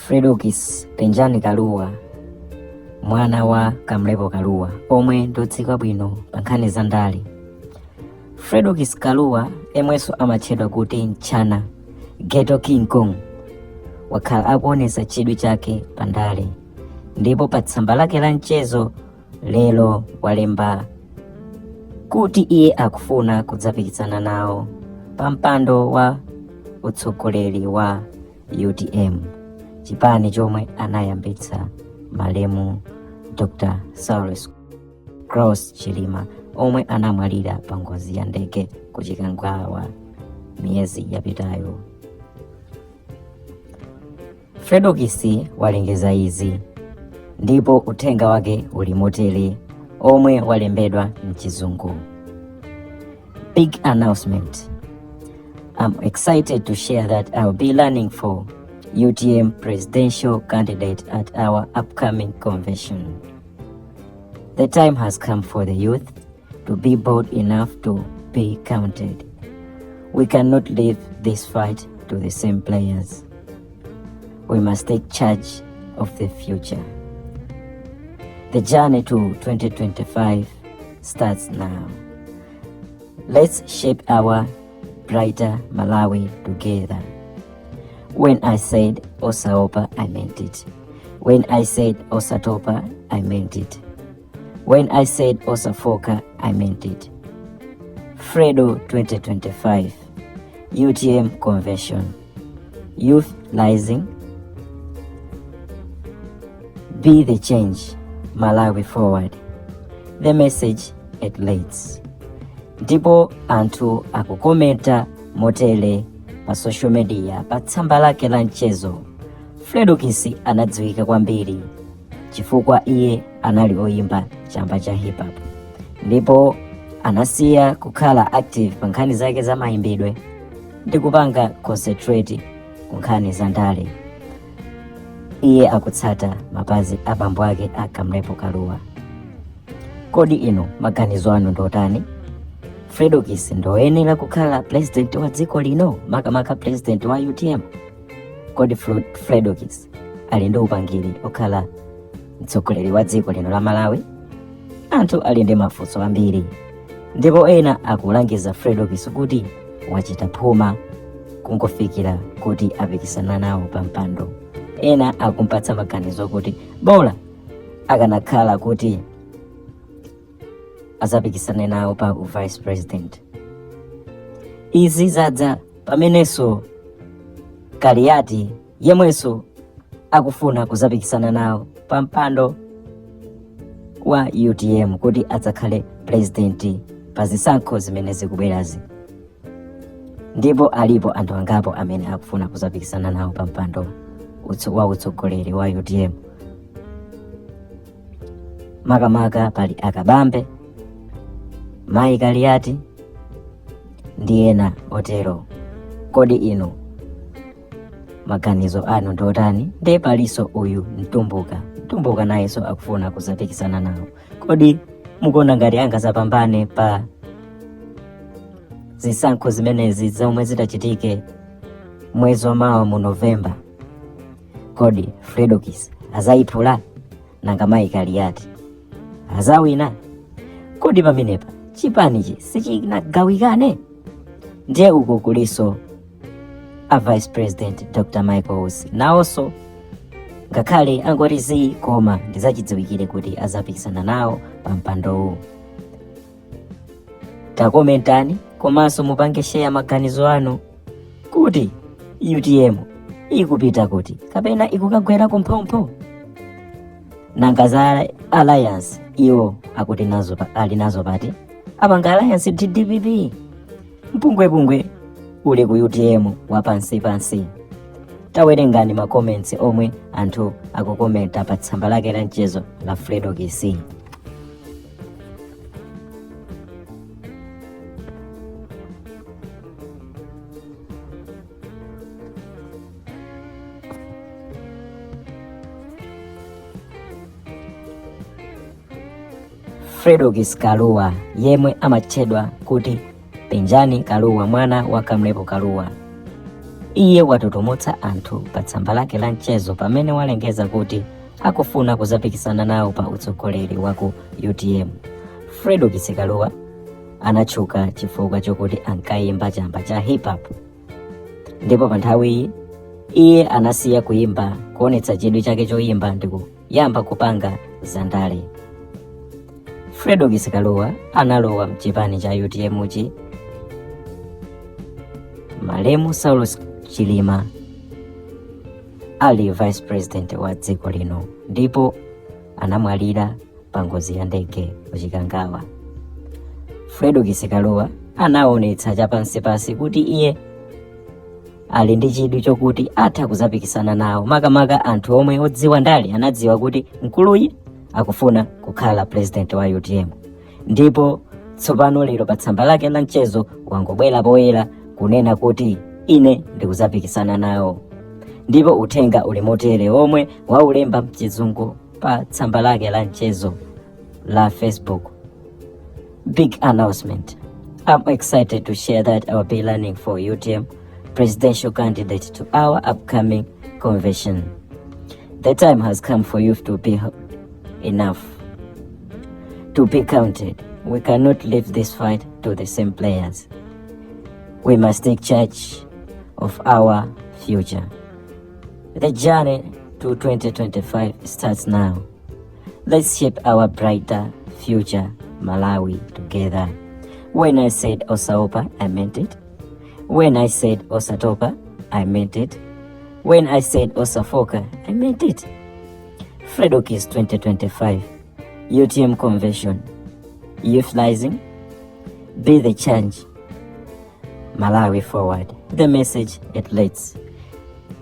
FREDOKISS Kalua mwana wa Kamlepo Kalua omwe ndotsika bwino pa nkhani za ndale. FREDOKISS Kalua emwenso amatchedwa kuti Mchana Ghetto King Kong wakhala akuonesa chidwi chake pa ndale, ndipo pa tsamba lake la mchezo lero walemba kuti iye akufuna kudzapikisana nawo pa mpando wa utsogoleri wa UTM, chipani chomwe anayambitsa malemu Dr. Cyrus Cross Chilima omwe anamwalira pa ngozi ya ndege ku Chikangawa miyezi yapitayo. FREDOKISS walengeza izi ndipo uthenga wake uli motere omwe walembedwa mchizungu. Big announcement. I'm excited to share that I'll be running for UTM Presidential candidate at our upcoming convention. The time has come for the youth to be bold enough to be counted. We cannot leave this fight to the same players. We must take charge of the future. The journey to 2025 starts now. Let's shape our brighter Malawi together. When I said OSAOPA, I meant it. When I said OSATOPA, I meant it. When I said OSAFOOKA, I meant it. Fredo 2025 UTM Convention. Youth Rising. Be the change. Malawi forward. The message it leads. Ndipo anthu akukomenta motere pa social media pa tsamba lake la mchezo. FREDOKISS anadziwika kwambiri chifukwa iye anali oyimba chamba cha hip hop, ndipo anasiya kukhala active pa nkhani zake za mayimbidwe ndi kupanga concentrate ku nkhani za ndale. Iye akutsata mapazi a bambo ake a Kamlepo Kalua. Kodi ino maganizo anu ndotani? FREDOKISS ndoyenera kukhala president wa dziko lino, makamaka president wa UTM? Kodi FREDOKISS ali ndi upangiri okhala mtsogoleri wa dziko lino la Malawi? Anthu ali ndi mafunso ambiri, ndipo ena akulangiza FREDOKISS kuti wachita phuma kungofikira kuti apikisana nawo pa mpando. Ena akumpatsa maganizo kuti bola akanakhala kuti azapikisane nawo pa vice president. Izi zadza pamenenso Kaliyati yemwenso akufuna kuzapikisana nawo pa mpando wa UTM kuti adzakhale president pa zisankho zimene zikubwerazi. Ndipo alipo anthu angapo amene akufuna kuzapikisana nawo pa mpando wa utsogoleri wa UTM. Makamaka pali Akabambe, Mai Kaliyati ndi ena otero. Kodi ino maganizo anu ndotani? Ndi palinso uyu Mtumbuka nayenso akufuna kuzapikisana nawo. Kodi mukuona ngati angazapambane pa zisankho zimenezi zomwe zitachitike mwezi wa mawa mu Novemba? Kodi FREDOKISS azayiphula nanga Mai Kaliyati azawina? Kodi pamenepa chipanichi sichinagawikane? Ndiye uko kuliso a vice president Dr. Michael nawonso ngakhale angoti zi koma ndizachidziwikire kuti azapikisana nawo pa mpandowu. Takomentani komanso mupange share maganizo anu kuti UTM ikupita kuti kapena ikukagwera kumphompho. Nanga za alliance iwo akuti nazo ali nazo pati apanga alliance DPP. Mpungwepungwe uli ku UTM wa pansi. Tawerengani ma comments omwe anthu akukomenta pa tsamba lake la mchezo la FREDOKISS. FREDOKISS Kalua yemwe amatchedwa kuti Benjani Kalua mwana wa Kamlepo Kalua. iye watotomotsa anthu pa tsamba lake la mchezo pamene walengeza kuti akufuna kuzapikisana nawo pa utsogoleri wa ku UTM. FREDOKISS KALUA anatchuka chifukwa chokuti ankayimba chamba cha hip hop, ndipo pa nthawi iye anasiya kuyimba kuonetsa chidwi chake choyimba ndi kuyamba kupanga zandale. FREDOKISS KALUA analowa mchipani cha UTM chi Malemu Saulus Chilima ali vice president wa dziko lino, ndipo anamwalira pa ngozi ya ndege kuchikangawa. FREDOKISS KALUA anaonetsa chapansi kuti iye ali ndi chidwi chokuti atha kuzapikisana nawo, makamaka anthu omwe odziwa ndale anadziwa kuti mkuluyi akufuna kukhala president wa UTM. Ndipo tsopano lero pa tsamba lake la mchezo wangobwera poyera kunena kuti ine ndikuzapikisana nawo, ndipo uthenga uli motere omwe waulemba mchizungu pa tsamba lake la mchezo la Facebook. Big announcement. I'm excited to share that I'll be running for UTM Presidential candidate to our upcoming convention. The time has come for youth to be enough, to be counted. We cannot leave this fight to the same players. We must take charge of our future. The journey to 2025 starts now. Let's shape our brighter future, Malawi, together. When I said OSAOPA, I meant it. When I said OSATOPA, I meant it. When I said OSAFOOKA, I meant it. FREDOKISS 2025 UTM Convention. Youth Rising. Be the change. Malawi forward. The message it leads.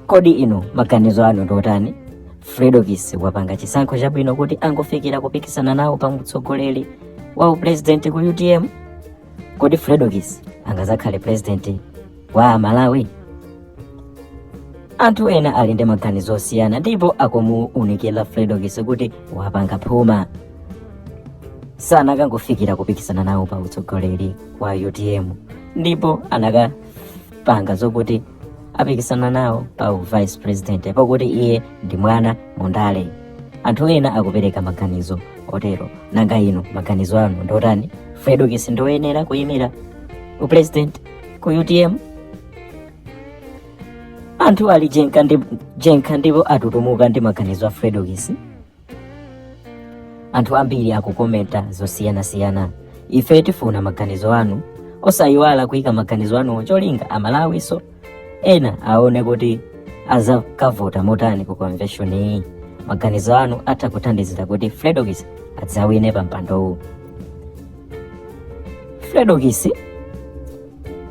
Kodi ino maganizo anu ndotani? FREDOKISS wapanga chisankho chabwino kuti angofikira kupikisana nawo pa utsogoleri wa president ku UTM? Kodi FREDOKISS angazakhale president wa Malawi? Anthu ena ali ndi maganizo osiyana, ndipo akumuunikira FREDOKISS kuti wapanga phuma. Sana kangofikira kupikisana nawo pa utsogoleri wa UTM, ndipo anakapanga zokuti apikisana nawo pa vice president pakuti iye ndi mwana mundale. Anthu ena akupereka maganizo otero. Nanga ino maganizo anu ndotani? FREDOKISS ndoyenera kuyimira upresident ku UTM? Anthu ali jenkha ndipo atutumuka ndi maganizo a FREDOKISS. Anthu ambiri akukomenta zosiyana-siyana. Ife tifuna maganizo anu, osayiwala kuyika maganizo anu cholinga Amalawi so ena aone kuti azakavota motani ku convention iyi. Maganizo anu atha kuthandizira kuti FREDOKISS adzawine pa mpandowu. FREDOKISS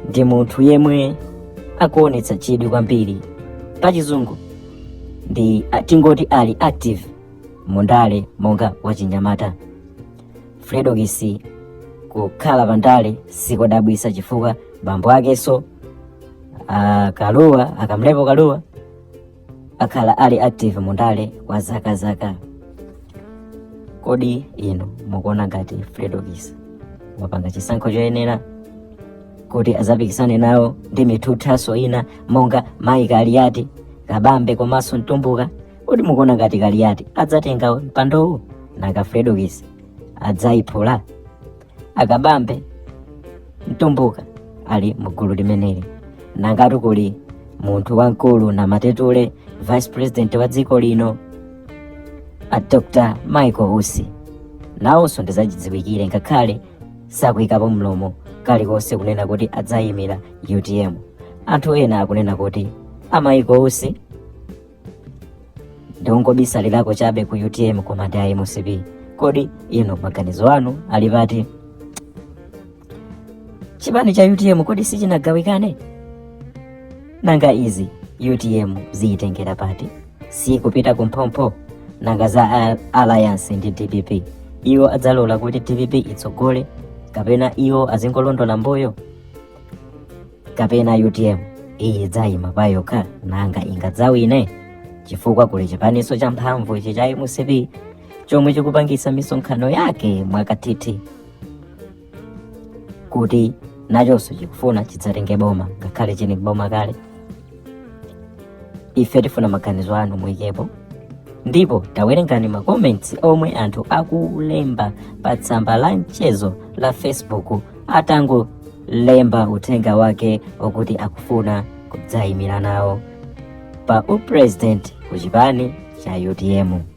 ndi munthu yemwe akuonetsa chidwi kwambiri. Pachizungu ndi tingoti ali active mundale monga wachinyamata. FREDOKISS kukhala pandale sikodabwisa chifukwa bambo akeso Kalua akamlepo Kalua akhala ali active mundale kwa zaka. Kodi ino mukuona ngati FREDOKISS wapanga chisankho choyenera kuti azapikisane nawo ndi mituthaso ina monga mayi Kaliyati, Kabambe komanso Mtumbuka? Kodi mukuona ngati Kaliyati adzatenga mpandowu nanga FREDOKISS adzayiphula? Akabambe, Mtumbuka ali mugulu limeneli. Nangatu kuli munthu wankulu na matetule vice president wa dziko lino Dr. Michael Usi, nawonso ndizachidziwikire ngakhale sakuyikapo mlomo kalikonse kunena kuti adzayimira UTM. Anthu ena akunena kuti Michael Usi ndiongobisalirako chabe ku UTM koma ndi ayimusipi. Kodi ino maganizo anu ali pati? Chipani cha UTM kodi sichinagawikane? Nanga izi UTM ziyitengera pati? Si kupita kumphompho? Nanga za alliance ndi DPP, iwo adzalola kuti DPP itsogole kapena iwo azingolondola mboyo? Kapena UTM iyi dzayima payokha nanga ingadzawine? Chifukwa kuli chipaniso cha mphamvu ichi cha MCP chomwe chikupangisa misonkhano yake mwakathithi kuti nachonso chikufuna chidzatenge boma ngakhale chini boma kale. ife tifuna maganizo anu muikepo, ndipo tawerengani ma comments omwe anthu akulemba pa tsamba la mchezo la Facebook atangolemba uthenga wake okuti akufuna kudzayimira nawo pa upresident ku chipani cha UTM.